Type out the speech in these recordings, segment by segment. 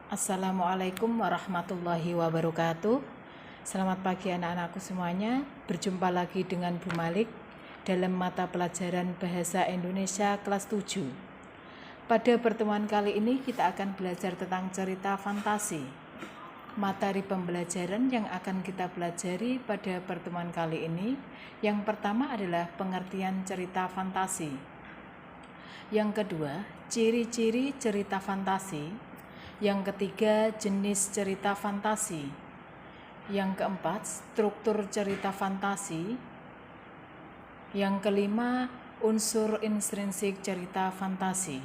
Assalamualaikum warahmatullahi wabarakatuh. Selamat pagi anak-anakku semuanya. Berjumpa lagi dengan Bu Malik dalam mata pelajaran Bahasa Indonesia kelas 7. Pada pertemuan kali ini kita akan belajar tentang cerita fantasi. Materi pembelajaran yang akan kita pelajari pada pertemuan kali ini, yang pertama adalah pengertian cerita fantasi. Yang kedua, ciri-ciri cerita fantasi. Yang ketiga, jenis cerita fantasi. Yang keempat, struktur cerita fantasi. Yang kelima, unsur intrinsik cerita fantasi.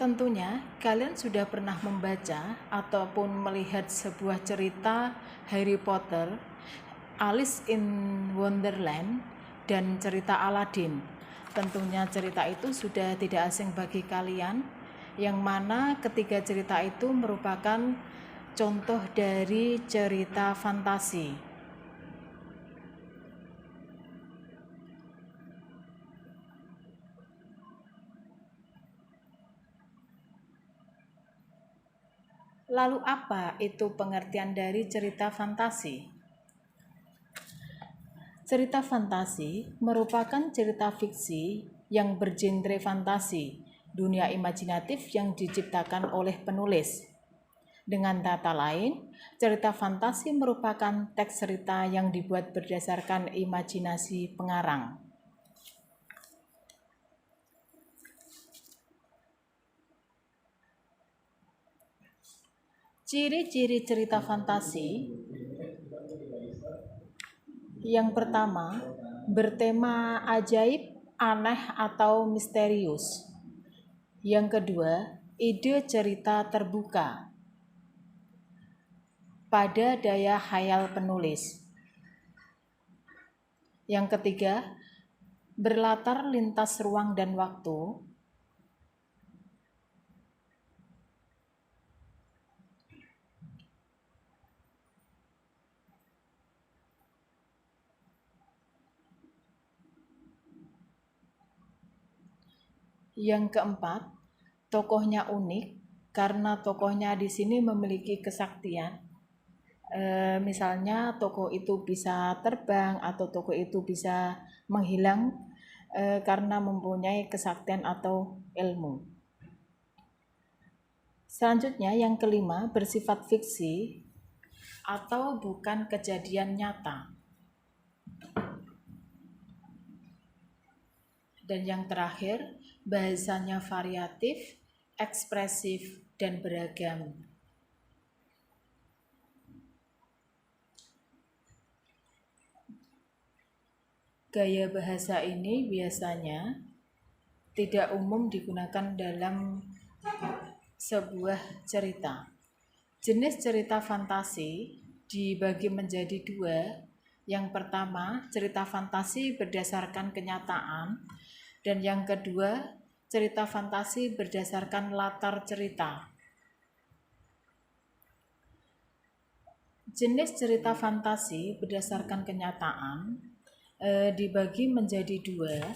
Tentunya kalian sudah pernah membaca ataupun melihat sebuah cerita Harry Potter, Alice in Wonderland, dan cerita Aladdin. Tentunya cerita itu sudah tidak asing bagi kalian, yang mana ketiga cerita itu merupakan contoh dari cerita fantasi. Lalu apa itu pengertian dari cerita fantasi? Cerita fantasi merupakan cerita fiksi yang bergenre fantasi, dunia imajinatif yang diciptakan oleh penulis. Dengan kata lain, cerita fantasi merupakan teks cerita yang dibuat berdasarkan imajinasi pengarang. Ciri-ciri cerita fantasi. Yang pertama, bertema ajaib, aneh, atau misterius. Yang kedua, ide cerita terbuka pada daya khayal penulis. Yang ketiga, berlatar lintas ruang dan waktu. Yang keempat, tokohnya unik karena tokohnya di sini memiliki kesaktian. Misalnya tokoh itu bisa terbang atau tokoh itu bisa menghilang karena mempunyai kesaktian atau ilmu. Selanjutnya yang kelima, bersifat fiksi atau bukan kejadian nyata. Dan yang terakhir, bahasanya variatif, ekspresif, dan beragam. Gaya bahasa ini biasanya tidak umum digunakan dalam sebuah cerita. Jenis cerita fantasi dibagi menjadi dua. Yang pertama, cerita fantasi berdasarkan kenyataan, dan yang kedua, cerita fantasi berdasarkan latar cerita. Jenis cerita fantasi berdasarkan kenyataan dibagi menjadi dua.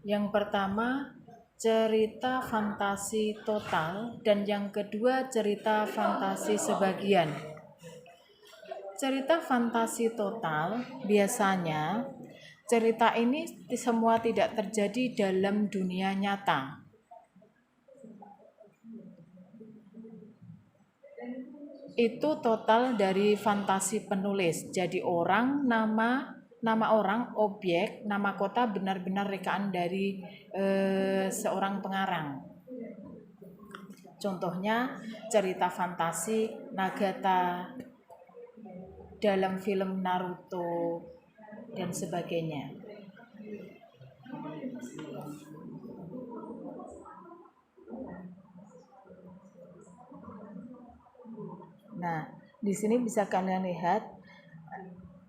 Yang pertama, cerita fantasi total, dan yang kedua, cerita fantasi sebagian. Cerita fantasi total biasanya cerita ini semua tidak terjadi dalam dunia nyata. Itu total dari fantasi penulis. Jadi orang, nama orang, objek, nama kota benar-benar rekaan dari seorang pengarang. Contohnya cerita fantasi Nagata dalam film Naruto dan sebagainya. Nah, di sini bisa kalian lihat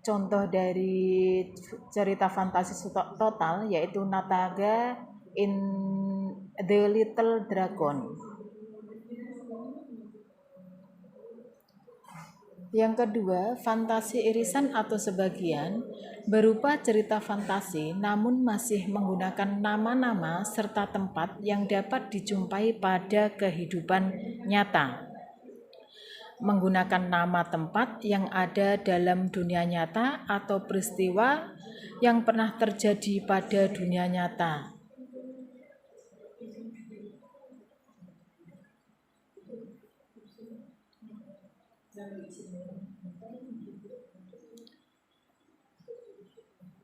contoh dari cerita fantasi total, yaitu Nataga in The Little Dragon. Yang kedua, fantasi irisan atau sebagian berupa cerita fantasi namun masih menggunakan nama-nama serta tempat yang dapat dijumpai pada kehidupan nyata. Menggunakan nama tempat yang ada dalam dunia nyata atau peristiwa yang pernah terjadi pada dunia nyata.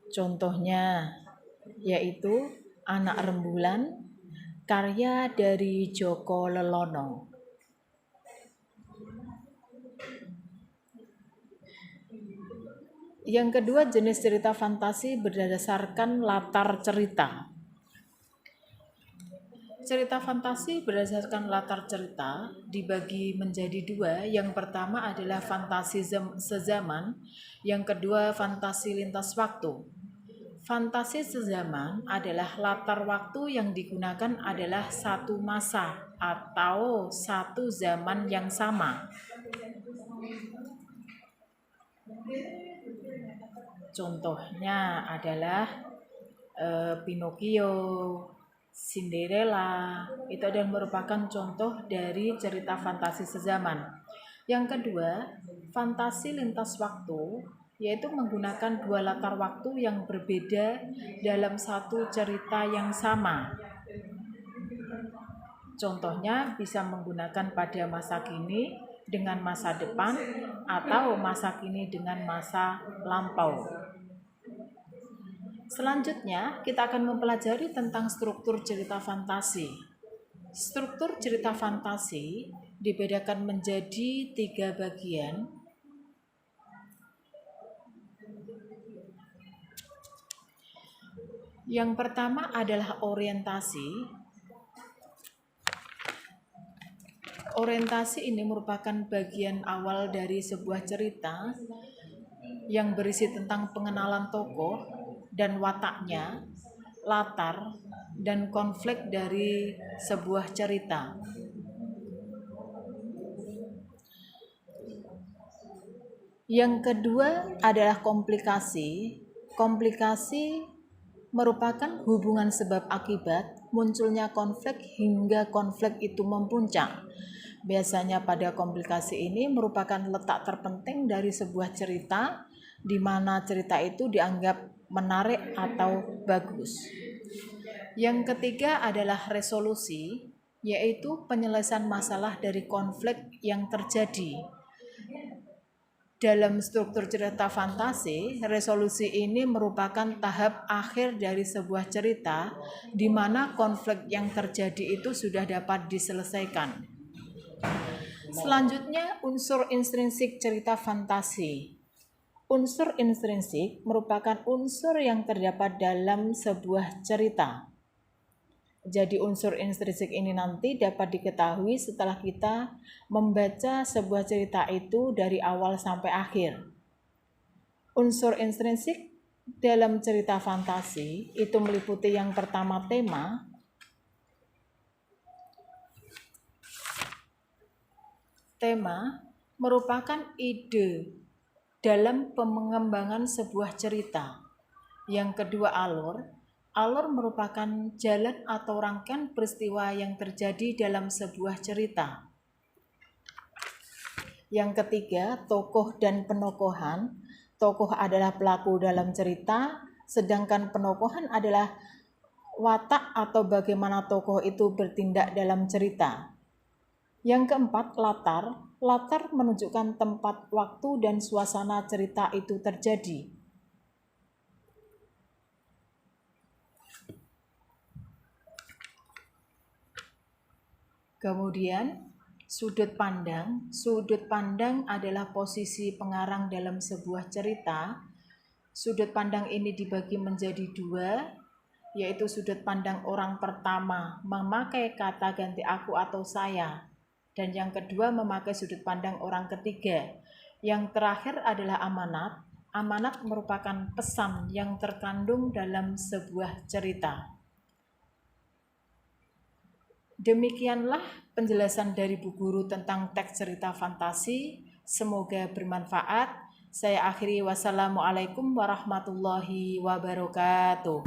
Contohnya yaitu Anak Rembulan, karya dari Joko Lelono. Yang kedua, jenis cerita fantasi berdasarkan latar cerita. Cerita fantasi berdasarkan latar cerita dibagi menjadi dua. Yang pertama adalah fantasi sezaman, yang kedua fantasi lintas waktu. Fantasi sezaman adalah latar waktu yang digunakan adalah satu masa atau satu zaman yang sama. Contohnya adalah Pinocchio, Cinderella, itu adalah merupakan contoh dari cerita fantasi sezaman. Yang kedua, fantasi lintas waktu, yaitu menggunakan dua latar waktu yang berbeda dalam satu cerita yang sama. Contohnya bisa menggunakan pada masa kini dengan masa depan atau masa kini dengan masa lampau. Selanjutnya, kita akan mempelajari tentang struktur cerita fantasi. Struktur cerita fantasi dibedakan menjadi 3 bagian. Yang pertama adalah orientasi. Orientasi ini merupakan bagian awal dari sebuah cerita yang berisi tentang pengenalan tokoh dan wataknya, latar, dan konflik dari sebuah cerita. Yang kedua adalah komplikasi. Komplikasi merupakan hubungan sebab akibat munculnya konflik hingga konflik itu mempuncak. Biasanya pada komplikasi ini merupakan letak terpenting dari sebuah cerita, di mana cerita itu dianggap menarik atau bagus. Yang ketiga adalah resolusi, yaitu penyelesaian masalah dari konflik yang terjadi. Dalam struktur cerita fantasi, resolusi ini merupakan tahap akhir dari sebuah cerita di mana konflik yang terjadi itu sudah dapat diselesaikan. Selanjutnya, unsur intrinsik cerita fantasi. Unsur intrinsik merupakan unsur yang terdapat dalam sebuah cerita. Jadi unsur intrinsik ini nanti dapat diketahui setelah kita membaca sebuah cerita itu dari awal sampai akhir. Unsur intrinsik dalam cerita fantasi itu meliputi yang pertama tema. Tema merupakan ide dalam pengembangan sebuah cerita. Yang kedua alur. Alur merupakan jalan atau rangkaian peristiwa yang terjadi dalam sebuah cerita. Yang ketiga, tokoh dan penokohan. Tokoh adalah pelaku dalam cerita, sedangkan penokohan adalah watak atau bagaimana tokoh itu bertindak dalam cerita. Yang keempat, latar. Latar menunjukkan tempat, waktu, dan suasana cerita itu terjadi. Kemudian, sudut pandang. Sudut pandang adalah posisi pengarang dalam sebuah cerita. Sudut pandang ini dibagi menjadi dua, yaitu sudut pandang orang pertama memakai kata ganti aku atau saya, dan yang kedua memakai sudut pandang orang ketiga. Yang terakhir adalah amanat. Amanat merupakan pesan yang terkandung dalam sebuah cerita. Demikianlah penjelasan dari Bu Guru tentang teks cerita fantasi. Semoga bermanfaat. Saya akhiri, wassalamualaikum warahmatullahi wabarakatuh.